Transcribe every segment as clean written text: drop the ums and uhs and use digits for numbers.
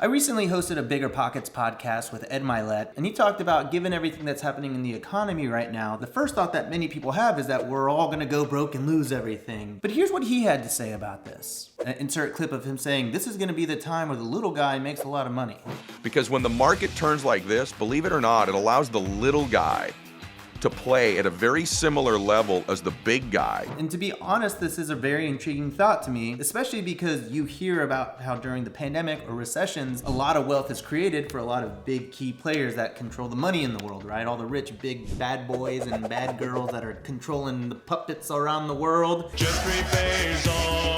I recently hosted a Bigger Pockets podcast with Ed Milet, and he talked about, given everything that's happening in the economy right now, the first thought that many people have is that we're all gonna go broke and lose everything. But here's what he had to say about this. Insert clip of him saying, this is gonna be the time where the little guy makes a lot of money. Because when the market turns like this, believe it or not, it allows the little guy to play at a very similar level as the big guy. And to be honest, this is a very intriguing thought to me, especially because you hear about how during the pandemic or recessions, a lot of wealth is created for a lot of big key players that control the money in the world, right? All the rich, big bad boys and bad girls that are controlling the puppets around the world.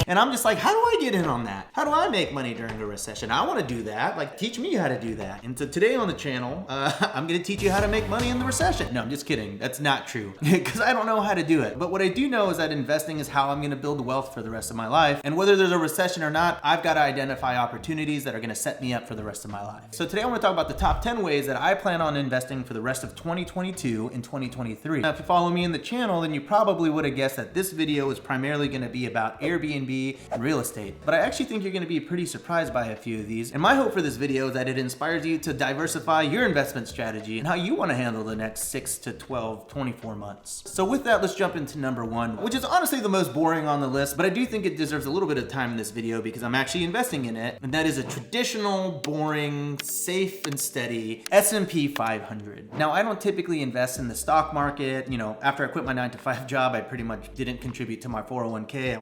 And I'm just like, how do I get in on that? How do I make money during a recession? I wanna do that. Like, teach me how to do that. And so today on the channel, I'm gonna teach you how to make money in the recession. No, I'm just kidding. That's not true, because I don't know how to do it. But what I do know is that investing is how I'm gonna build wealth for the rest of my life. And whether there's a recession or not, I've gotta identify opportunities that are gonna set me up for the rest of my life. So today I wanna talk about the top 10 ways that I plan on investing for the rest of 2022 and 2023. Now, if you follow me in the channel, then you probably would have guessed that this video is primarily gonna be about Airbnb and real estate. But I actually think you're gonna be pretty surprised by a few of these. And my hope for this video is that it inspires you to diversify your investment strategy and how you wanna handle the next 6 to 24 months. So with that, let's jump into number one, which is honestly the most boring on the list, but I do think it deserves a little bit of time in this video because I'm actually investing in it. And that is a traditional, boring, safe and steady S&P 500. Now, I don't typically invest in the stock market. You know, after I quit my 9-to-5 job, I pretty much didn't contribute to my 401k.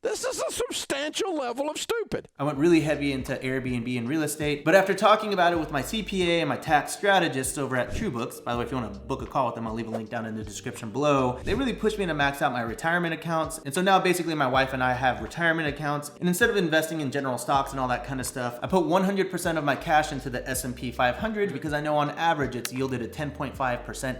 This is a substantial level of stupid. I went really heavy into Airbnb and real estate, but after talking about it with my CPA and my tax strategists over at TrueBooks, by the way, if you want to book a call with them, I'll leave a link down in the description below, they really pushed me to max out my retirement accounts. And so now basically my wife and I have retirement accounts, and instead of investing in general stocks and all that kind of stuff, I put 100% of my cash into the S&P 500 because I know on average it's yielded a 10.5%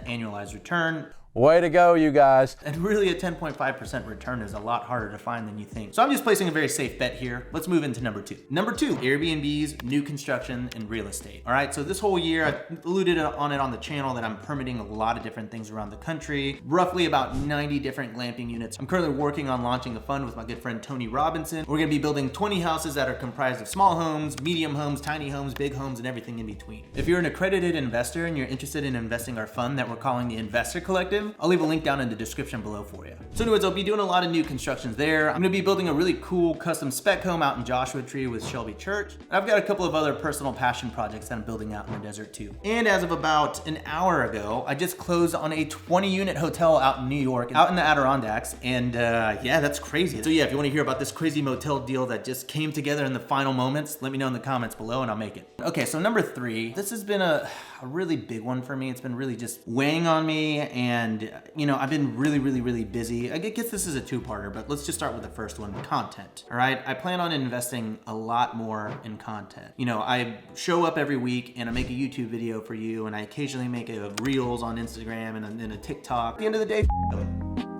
annualized return. Way to go, you guys. And really a 10.5% return is a lot harder to find than you think. So I'm just placing a very safe bet here. Let's move into number two. Number two, Airbnbs, new construction, and real estate. All right, so this whole year, I alluded on it on the channel that I'm permitting a lot of different things around the country, roughly about 90 different glamping units. I'm currently working on launching a fund with my good friend Tony Robinson. We're gonna be building 20 houses that are comprised of small homes, medium homes, tiny homes, big homes, and everything in between. If you're an accredited investor and you're interested in investing our fund that we're calling the Investor Collective, I'll leave a link down in the description below for you. So anyways, I'll be doing a lot of new constructions there. I'm gonna be building a really cool custom spec home out in Joshua Tree with Shelby Church. And I've got a couple of other personal passion projects that I'm building out in the desert too. And as of about an hour ago, I just closed on a 20-unit hotel out in New York, out in the Adirondacks. And yeah, that's crazy. So yeah, if you wanna hear about this crazy motel deal that just came together in the final moments, let me know in the comments below and I'll make it. Okay, so number three, this has been a really big one for me. It's been really just weighing on me, and you know, I've been really busy. I guess this is a two-parter, but let's just start with the first one, content. All right, I plan on investing a lot more in content. You know, I show up every week and I make a YouTube video for you, and I occasionally make a reels on Instagram and then a TikTok. At the end of the day,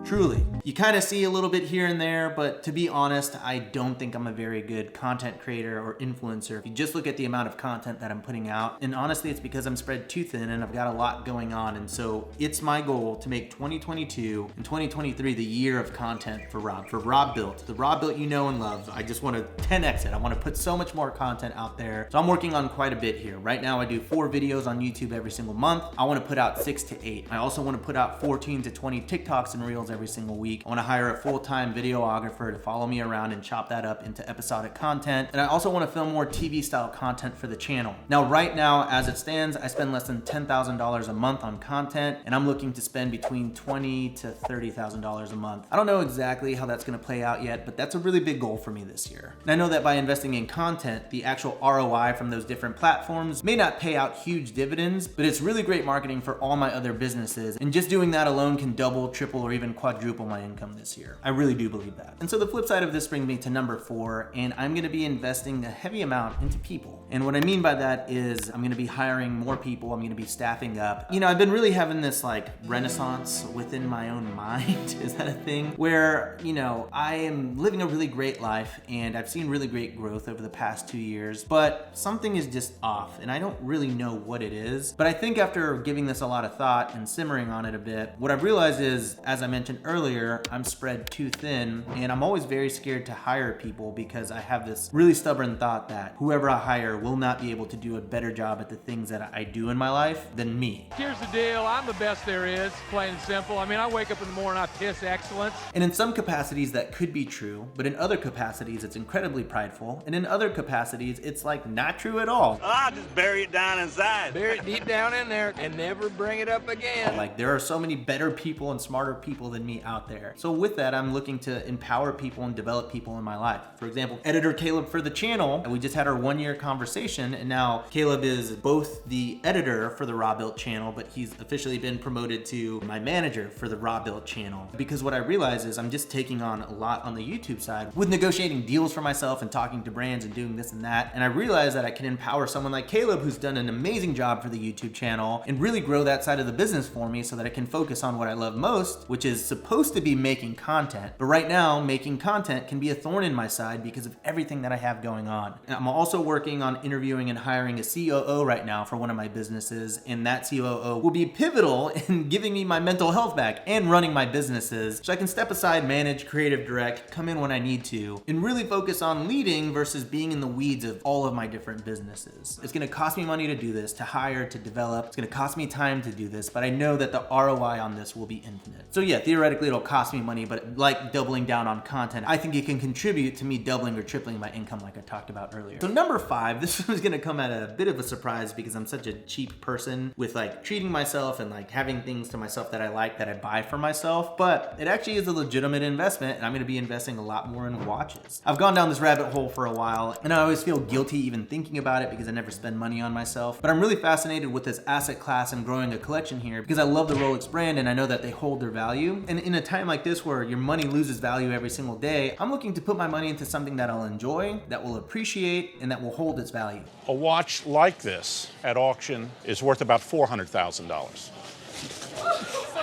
truly. You kind of see a little bit here and there, but to be honest, I don't think I'm a very good content creator or influencer. If you just look at the amount of content that I'm putting out, and honestly, it's because I'm spread too thin and I've got a lot going on. And so it's my goal to make 2022 and 2023 the year of content for Robuilt. The Robuilt you know and love. I just want to 10x it. I want to put so much more content out there. So I'm working on quite a bit here. Right now, I do 4 videos on YouTube every single month. I want to put out 6 to 8. I also want to put out 14 to 20 TikToks and Reels every single week. I want to hire a full-time videographer to follow me around and chop that up into episodic content. And I also want to film more TV style content for the channel. Now, right now, as it stands, I spend less than $10,000 a month on content, and I'm looking to spend between $20,000 to $30,000 a month. I don't know exactly how that's going to play out yet, but that's a really big goal for me this year. And I know that by investing in content, the actual ROI from those different platforms may not pay out huge dividends, but it's really great marketing for all my other businesses. And just doing that alone can double, triple, or even quadruple my income this year. I really do believe that. And so the flip side of this brings me to number 4, and I'm gonna be investing a heavy amount into people. And what I mean by that is I'm gonna be hiring more people, I'm gonna be staffing up. You know, I've been really having this like renaissance within my own mind, is that a thing? Where, you know, I am living a really great life and I've seen really great growth over the past 2 years, but something is just off and I don't really know what it is. But I think after giving this a lot of thought and simmering on it a bit, what I've realized is, as I mentioned mentioned earlier, I'm spread too thin, and I'm always very scared to hire people because I have this really stubborn thought that whoever I hire will not be able to do a better job at the things that I do in my life than me. Here's the deal, I'm the best there is, plain and simple. I mean, I wake up in the morning, I piss excellence. And in some capacities that could be true, but in other capacities it's incredibly prideful, and in other capacities it's like not true at all. Just bury it down inside. Bury it deep down in there and never bring it up again. Like, there are so many better people and smarter people than me out there. So with that, I'm looking to empower people and develop people in my life. For example, editor Caleb for the channel, we just had our 1-year conversation, and now Caleb is both the editor for the Robuilt channel, but he's officially been promoted to my manager for the Robuilt channel. Because what I realize is I'm just taking on a lot on the YouTube side with negotiating deals for myself and talking to brands and doing this and that. And I realize that I can empower someone like Caleb, who's done an amazing job for the YouTube channel, and really grow that side of the business for me so that I can focus on what I love most, which is supposed to be making content. But right now, making content can be a thorn in my side because of everything that I have going on. And I'm also working on interviewing and hiring a COO right now for one of my businesses, and that COO will be pivotal in giving me my mental health back and running my businesses so I can step aside, manage, creative direct, come in when I need to, and really focus on leading versus being in the weeds of all of my different businesses. It's gonna cost me money to do this, to hire, to develop. It's gonna cost me time to do this, but I know that the ROI on this will be infinite. So yeah, theoretically it'll cost me money, but like doubling down on content, I think it can contribute to me doubling or tripling my income like I talked about earlier. So number 5, this was gonna come at a bit of a surprise because I'm such a cheap person with like treating myself and like having things to myself that I like that I buy for myself, but it actually is a legitimate investment, and I'm gonna be investing a lot more in watches. I've gone down this rabbit hole for a while, and I always feel guilty even thinking about it because I never spend money on myself, but I'm really fascinated with this asset class and growing a collection here because I love the Rolex brand and I know that they hold their value. And in a time like this where your money loses value every single day, I'm looking to put my money into something that I'll enjoy, that will appreciate, and that will hold its value. A watch like this at auction is worth about $400,000.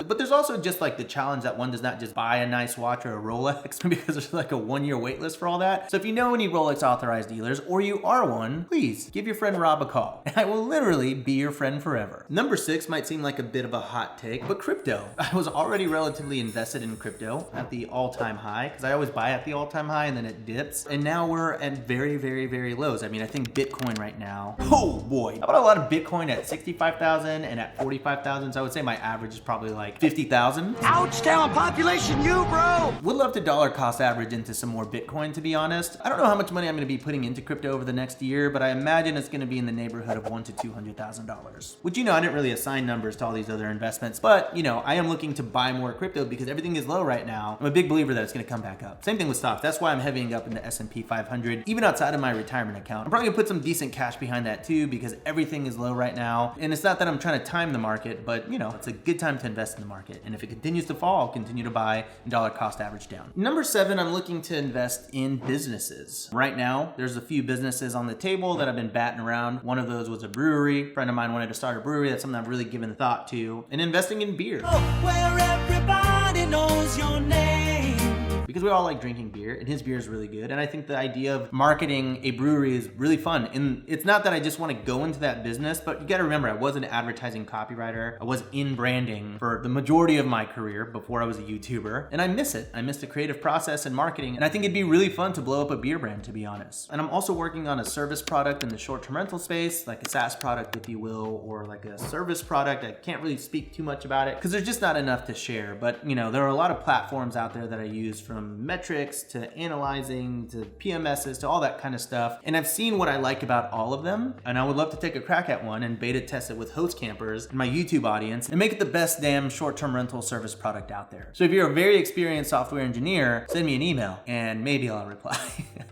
But there's also just like the challenge that one does not just buy a nice watch or a Rolex because there's like a 1-year wait list for all that. So if you know any Rolex authorized dealers or you are one, please give your friend Rob a call. I will literally be your friend forever. Number 6 might seem like a bit of a hot take, but crypto. I was already relatively invested in crypto at the all-time high because I always buy at the all-time high and then it dips. And now we're at very, very, very lows. I mean, I think Bitcoin right now, oh boy. I bought a lot of Bitcoin at 65,000 and at 45,000. So I would say my average is probably like 50,000. Ouch, down population, you bro. Would love to dollar cost average into some more Bitcoin, to be honest. I don't know how much money I'm going to be putting into crypto over the next year, but I imagine it's going to be in the neighborhood of $100,000 to $200,000. Which, you know, I didn't really assign numbers to all these other investments, but, you know, I am looking to buy more crypto because everything is low right now. I'm a big believer that it's going to come back up. Same thing with stocks. That's why I'm heavying up into S&P 500, even outside of my retirement account. I'm probably going to put some decent cash behind that too because everything is low right now. And it's not that I'm trying to time the market, but, you know, it's a good time to invest in the market. And if it continues to fall, I'll continue to buy and dollar cost average down. Number 7, I'm looking to invest in businesses. Right now, there's a few businesses on the table that I've been batting around. One of those was a brewery. A friend of mine wanted to start a brewery. That's something I've really given thought to. And investing in beer. Where everybody knows your name. Because we all like drinking beer, and his beer is really good. And I think the idea of marketing a brewery is really fun. And it's not that I just want to go into that business, but you got to remember, I was an advertising copywriter. I was in branding for the majority of my career before I was a YouTuber. And I miss it. I miss the creative process and marketing. And I think it'd be really fun to blow up a beer brand, to be honest. And I'm also working on a service product in the short-term rental space, like a SaaS product, if you will, or like a service product. I can't really speak too much about it because there's just not enough to share. But, you know, there are a lot of platforms out there that I use, from metrics to analyzing to PMSs to all that kind of stuff. And I've seen what I like about all of them. And I would love to take a crack at one and beta test it with host campers and my YouTube audience and make it the best damn short-term rental service product out there. So if you're a very experienced software engineer, send me an email and maybe I'll reply.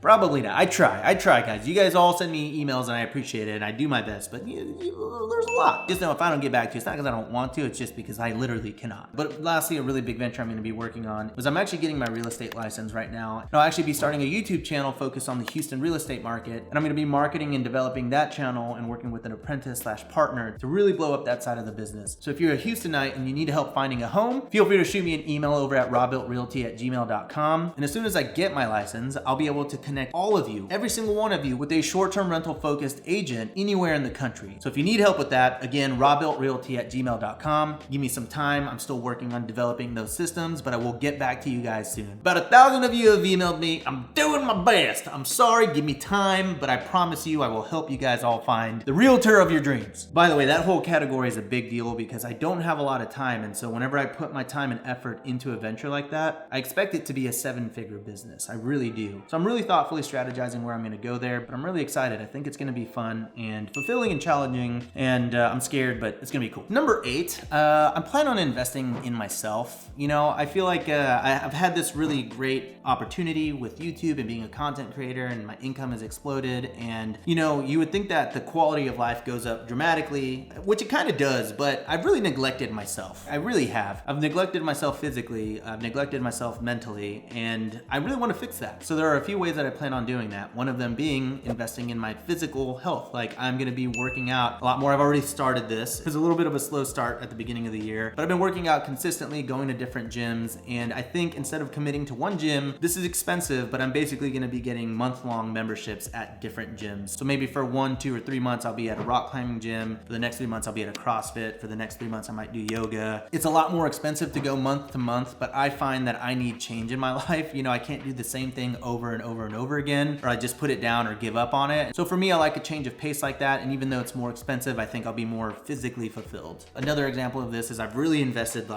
Probably not. I try guys. You guys all send me emails and I appreciate it and I do my best, but there's a lot. Just know if I don't get back to you, it's not because I don't want to, it's just because I literally cannot. But lastly, a really big venture I'm going to be working on is I'm actually getting my real estate estate license right now. And I'll actually be starting a YouTube channel focused on the Houston real estate market. And I'm gonna be marketing and developing that channel and working with an apprentice/partner to really blow up that side of the business. So if you're a Houstonite and you need help finding a home, feel free to shoot me an email over at robuiltrealty@gmail.com. And as soon as I get my license, I'll be able to connect all of you, every single one of you, with a short-term rental focused agent anywhere in the country. So if you need help with that, again, robuiltrealty@gmail.com. Give me some time. I'm still working on developing those systems, but I will get back to you guys soon. About 1,000 of you have emailed me. I'm doing my best. I'm sorry, give me time, but I promise you I will help you guys all find the realtor of your dreams. By the way, that whole category is a big deal because I don't have a lot of time, and so whenever I put my time and effort into a venture like that, I expect it to be a 7-figure business. I really do. So I'm really thoughtfully strategizing where I'm gonna go there, but I'm really excited. I think it's gonna be fun and fulfilling and challenging, and I'm scared, but it's gonna be cool. Number 8, I'm planning on investing in myself. You know, I feel like I've had this really great opportunity with YouTube and being a content creator, and my income has exploded, and you know, you would think that the quality of life goes up dramatically, which it kind of does, but I've really neglected myself. I really have. I've neglected myself physically, I've neglected myself mentally, and I really want to fix that. So there are a few ways that I plan on doing that. One of them being investing in my physical health. Like, I'm gonna be working out a lot more. I've already started this. It was a little bit of a slow start at the beginning of the year, but I've been working out consistently, going to different gyms, and I think instead of committing to one gym, this is expensive, but I'm basically gonna be getting month-long memberships at different gyms. So maybe for 1, 2, or 3 months, I'll be at a rock climbing gym. For the next 3 months, I'll be at a CrossFit. For the next 3 months, I might do yoga. It's a lot more expensive to go month to month, but I find that I need change in my life. You know, I can't do the same thing over and over and over again, or I just put it down or give up on it. So for me, I like a change of pace like that, and even though it's more expensive, I think I'll be more physically fulfilled. Another example of this is I've really invested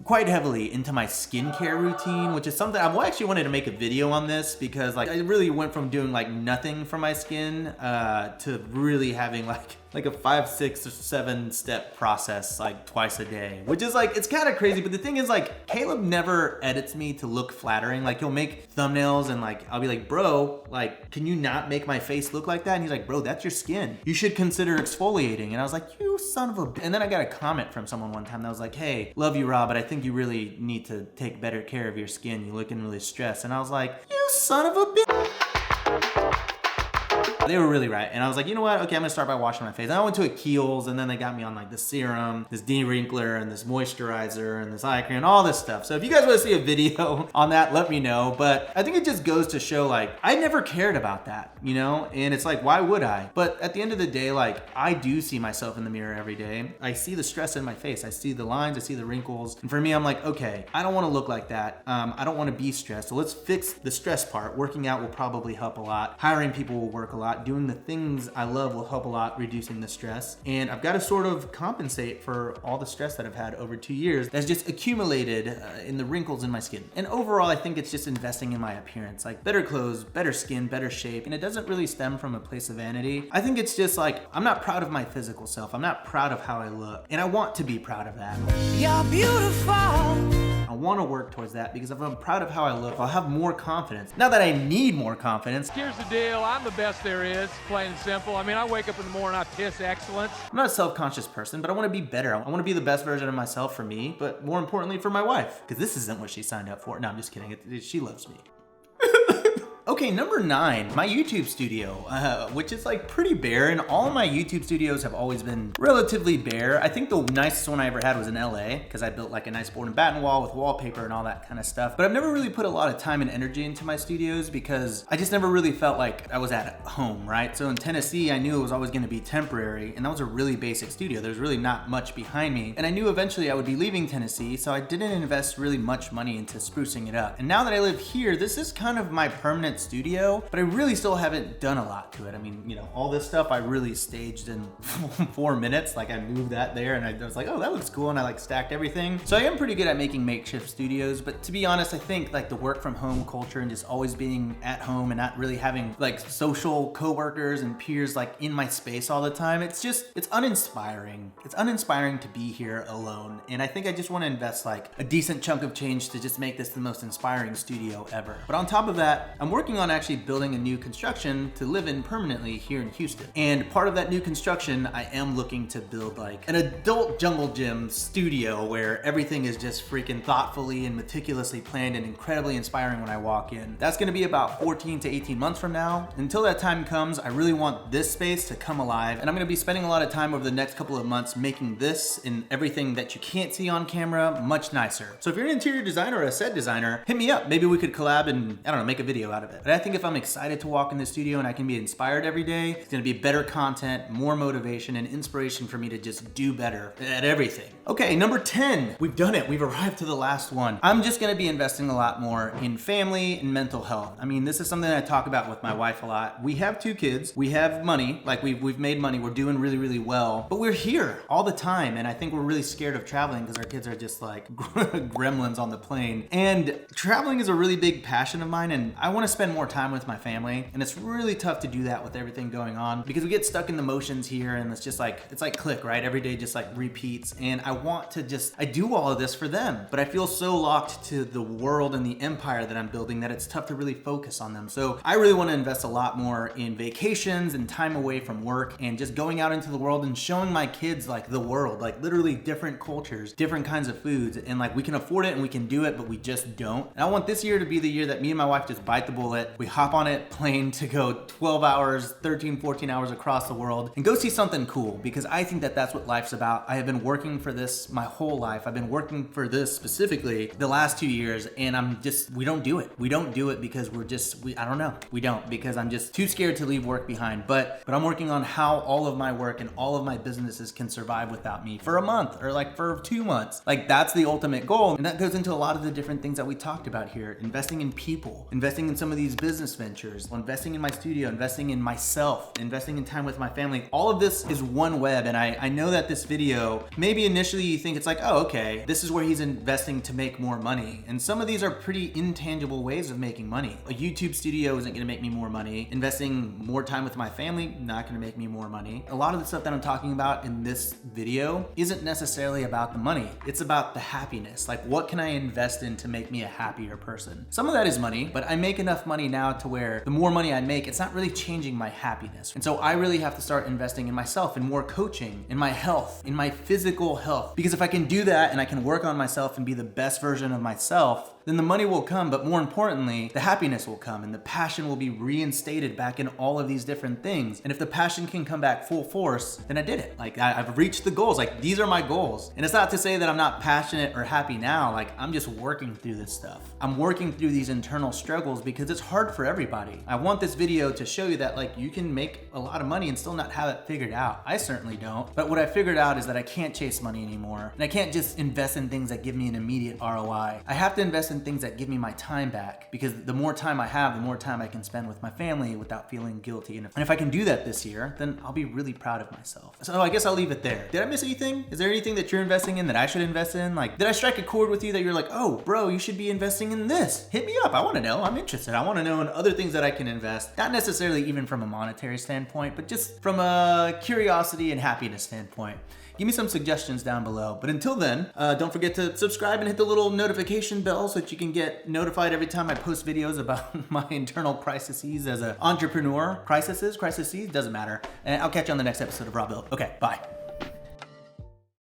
quite heavily into my skincare routine, which is something I've actually wanted to make a video on this because like I really went from doing like nothing for my skin to really having like a 5, 6, or 7 step process like twice a day, which is like, it's kind of crazy. But the thing is, like, Caleb never edits me to look flattering. Like, he'll make thumbnails and like, I'll be like, bro, like, can you not make my face look like that? And he's like, bro, that's your skin. You should consider exfoliating. And I was like, you son of a b-. And then I got a comment from someone one time that was like, hey, love you, Rob, but I think you really need to take better care of your skin. You're looking really stressed. And I was like, you son of a bitch. They were really right. And I was like, you know what? Okay, I'm gonna start by washing my face. And I went to a Kiehl's, and then they got me on like this serum, this de-wrinkler, and this moisturizer, and this eye cream, and all this stuff. So if you guys wanna see a video on that, let me know. But I think it just goes to show like, I never cared about that, you know? And it's like, why would I? But at the end of the day, like, I do see myself in the mirror every day. I see the stress in my face. I see the lines, I see the wrinkles. And for me, I'm like, okay, I don't wanna look like that. I don't wanna be stressed. So let's fix the stress part. Working out will probably help a lot. Hiring people will work a lot. Doing the things I love will help a lot, reducing the stress. And I've got to sort of compensate for all the stress that I've had over 2 years that's just accumulated in the wrinkles in my skin. And overall, I think it's just investing in my appearance, like better clothes, better skin, better shape. And it doesn't really stem from a place of vanity. I think it's just like, I'm not proud of my physical self. I'm not proud of how I look. And I want to be proud of that. You're beautiful. I want to work towards that because if I'm proud of how I look, I'll have more confidence. Not that I need more confidence. Here's the deal, I'm the best there is, plain and simple. I mean, I wake up in the morning, I piss excellence. I'm not a self-conscious person, but I want to be better. I want to be the best version of myself for me, but more importantly for my wife, because this isn't what she signed up for. No, I'm just kidding. She loves me. Okay, number 9, my YouTube studio, which is like pretty bare, and all of my YouTube studios have always been relatively bare. I think the nicest one I ever had was in LA, because I built like a nice board and batten wall with wallpaper and all that kind of stuff. But I've never really put a lot of time and energy into my studios because I just never really felt like I was at home, right? So in Tennessee, I knew it was always gonna be temporary, and that was a really basic studio. There's really not much behind me. And I knew eventually I would be leaving Tennessee, so I didn't invest really much money into sprucing it up. And now that I live here, this is kind of my permanent studio, but I really still haven't done a lot to it. I mean, you know, all this stuff I really staged in 4 minutes. Like I moved that there and I was like, oh, that looks cool. And I like stacked everything. So I am pretty good at making makeshift studios, but to be honest, I think like the work from home culture and just always being at home and not really having like social coworkers and peers like in my space all the time, it's uninspiring. It's uninspiring to be here alone. And I think I just want to invest like a decent chunk of change to just make this the most inspiring studio ever. But on top of that, I'm working working on actually building a new construction to live in permanently here in Houston. And part of that new construction, I am looking to build like an adult jungle gym studio where everything is just freaking thoughtfully and meticulously planned and incredibly inspiring when I walk in. That's gonna be about 14 to 18 months from now. Until that time comes, I really want this space to come alive, and I'm gonna be spending a lot of time over the next couple of months making this and everything that you can't see on camera much nicer. So if you're an interior designer or a set designer, hit me up. Maybe we could collab and, I don't know, make a video out of it. But I think if I'm excited to walk in the studio and I can be inspired every day, it's gonna be better content, more motivation, and inspiration for me to just do better at everything. Okay, number 10, we've done it. We've arrived to the last one. I'm just gonna be investing a lot more in family and mental health. I mean, this is something that I talk about with my wife a lot. We have 2 kids, we have money, like we've made money, we're doing really, really well, but we're here all the time, and I think we're really scared of traveling because our kids are just like gremlins on the plane. And traveling is a really big passion of mine, and I wanna spend more time with my family, and it's really tough to do that with everything going on because we get stuck in the motions here, and it's just like, it's like click, right? Every day just like repeats, and I want to just, I do all of this for them, but I feel so locked to the world and the empire that I'm building that it's tough to really focus on them. So I really wanna invest a lot more in vacations and time away from work and just going out into the world and showing my kids like the world, like literally different cultures, different kinds of foods, and like we can afford it and we can do it, but we just don't. And I want this year to be the year that me and my wife just bite the bullet. We hop on it plane to go 12 hours, 13, 14 hours across the world and go see something cool, because I think that that's what life's about. I have been working for this my whole life. I've been working for this specifically the last 2 years, and we don't do it. We don't do it because I don't know. We don't, because I'm just too scared to leave work behind. But I'm working on how all of my work and all of my businesses can survive without me for a month or like for 2 months. Like that's the ultimate goal. And that goes into a lot of the different things that we talked about here. Investing in people, investing in some of these business ventures, investing in my studio, investing in myself, investing in time with my family. All of this is one web. And I know that this video, maybe initially you think it's like, oh, okay, this is where he's investing to make more money. And some of these are pretty intangible ways of making money. A YouTube studio isn't gonna make me more money. Investing more time with my family, not gonna make me more money. A lot of the stuff that I'm talking about in this video isn't necessarily about the money. It's about the happiness. Like, what can I invest in to make me a happier person? Some of that is money, but I make enough money now to where the more money I make, it's not really changing my happiness. And so I really have to start investing in myself, in more coaching, in my health, in my physical health. Because if I can do that and I can work on myself and be the best version of myself, then the money will come, but more importantly, the happiness will come and the passion will be reinstated back in all of these different things. And if the passion can come back full force, then I did it. Like I've reached the goals. Like these are my goals. And it's not to say that I'm not passionate or happy now. Like I'm just working through this stuff. I'm working through these internal struggles because it's hard for everybody. I want this video to show you that like you can make a lot of money and still not have it figured out. I certainly don't. But what I figured out is that I can't chase money anymore. And I can't just invest in things that give me an immediate ROI. I have to invest in things that give me my time back, because the more time I have, the more time I can spend with my family without feeling guilty. And if I can do that this year, then I'll be really proud of myself. So I guess I'll leave it there. Did I miss anything? Is there anything that you're investing in that I should invest in? Like, did I strike a chord with you that you're like, oh, bro, you should be investing in this? Hit me up. I want to know. I'm interested. I want to know in other things that I can invest. Not necessarily even from a monetary standpoint, but just from a curiosity and happiness standpoint. Give me some suggestions down below. But until then, don't forget to subscribe and hit the little notification bell so that you can get notified every time I post videos about my internal crises as an entrepreneur. Crises, doesn't matter. And I'll catch you on the next episode of Robuilt. Okay, bye.